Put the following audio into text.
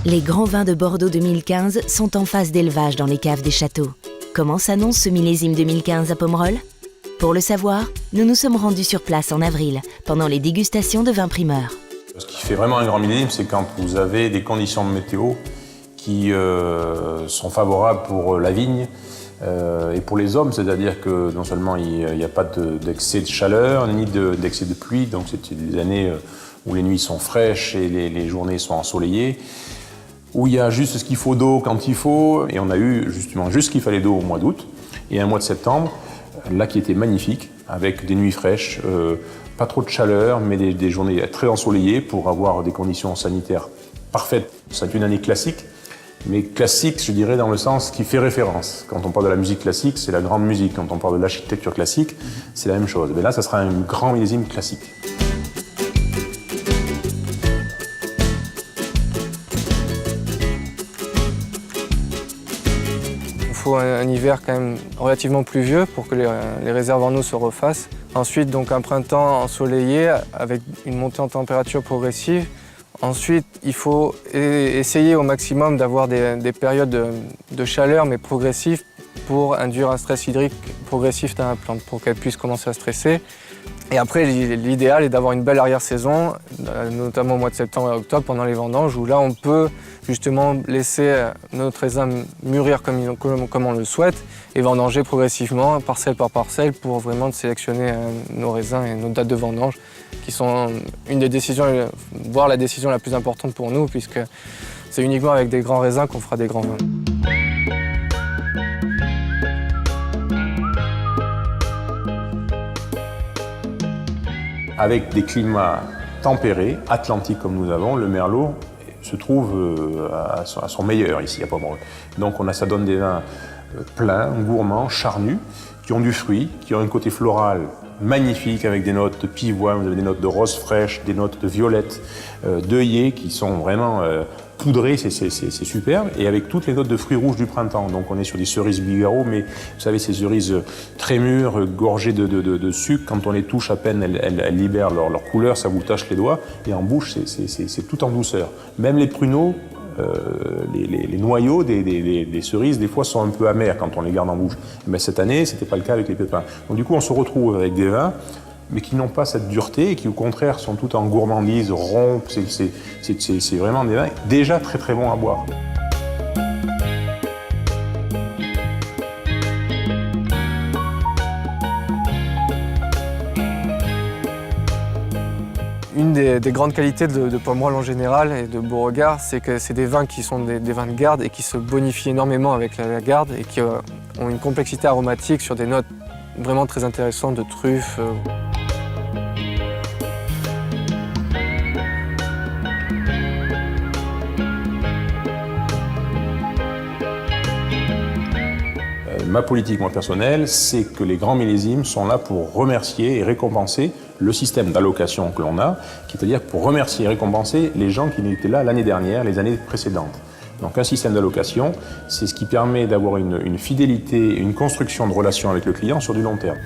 Les grands vins de Bordeaux 2015 sont en phase d'élevage dans les caves des châteaux. Comment s'annonce ce millésime 2015 à Pomerol? Pour le savoir, nous nous sommes rendus sur place en avril, pendant les dégustations de vins primeurs. Ce qui fait vraiment un grand millésime, c'est quand vous avez des conditions de météo qui sont favorables pour la vigne et pour les hommes, c'est-à-dire que non seulement il n'y a pas d'excès de chaleur, ni d'excès de pluie, donc c'est des années où les nuits sont fraîches et les journées sont ensoleillées, où il y a juste ce qu'il faut d'eau quand il faut, et on a eu justement juste ce qu'il fallait d'eau au mois d'août, et un mois de septembre, là qui était magnifique, avec des nuits fraîches, pas trop de chaleur, mais des journées très ensoleillées pour avoir des conditions sanitaires parfaites. C'est une année classique, mais classique, je dirais, dans le sens qui fait référence. Quand on parle de la musique classique, c'est la grande musique. Quand on parle de l'architecture classique, c'est la même chose. Mais là, ça sera un grand millésime classique. Il faut un hiver quand même relativement pluvieux pour que les réserves en eau se refassent. Ensuite, donc un printemps ensoleillé avec une montée en température progressive. Ensuite, il faut essayer au maximum d'avoir des périodes de chaleur, mais progressives, pour induire un stress hydrique progressif dans la plante, pour qu'elle puisse commencer à stresser. Et après, l'idéal est d'avoir une belle arrière-saison, notamment au mois de septembre et octobre, pendant les vendanges, où là, on peut justement laisser notre raisin mûrir comme on le souhaite et vendanger progressivement, parcelle par parcelle, pour vraiment sélectionner nos raisins et nos dates de vendange, qui sont une des décisions, voire la décision la plus importante pour nous, puisque c'est uniquement avec des grands raisins qu'on fera des grands vins. Avec des climats tempérés, atlantiques comme nous avons, le Merlot se trouve à son meilleur ici à Pomerol. Donc ça donne des vins pleins, gourmands, charnus, qui ont du fruit, qui ont un côté floral magnifique avec des notes de pivoine, vous avez des notes de rose fraîche, des notes de violette, d'œillet qui sont vraiment poudrées, c'est superbe, et avec toutes les notes de fruits rouges du printemps. Donc on est sur des cerises Bigarreau, mais vous savez, ces cerises très mûres, gorgées de sucre, quand on les touche à peine, elles libèrent leur couleur, ça vous tache les doigts, et en bouche, c'est tout en douceur. Même les pruneaux, les noyaux des cerises, des fois, sont un peu amers quand on les garde en bouche. Mais cette année, ce n'était pas le cas avec les pépins. Donc du coup, on se retrouve avec des vins, mais qui n'ont pas cette dureté et qui, au contraire, sont tout en gourmandise, ronds. C'est vraiment des vins déjà très très bons à boire. Une des grandes qualités de Pomerol en général et de Beauregard, c'est que c'est des vins qui sont des vins de garde et qui se bonifient énormément avec la garde et qui ont une complexité aromatique sur des notes vraiment très intéressantes de truffes. Ma politique, moi personnelle, c'est que les grands millésimes sont là pour remercier et récompenser le système d'allocation que l'on a, c'est-à-dire pour remercier et récompenser les gens qui étaient là l'année dernière, les années précédentes. Donc un système d'allocation, c'est ce qui permet d'avoir une fidélité, une construction de relations avec le client sur du long terme.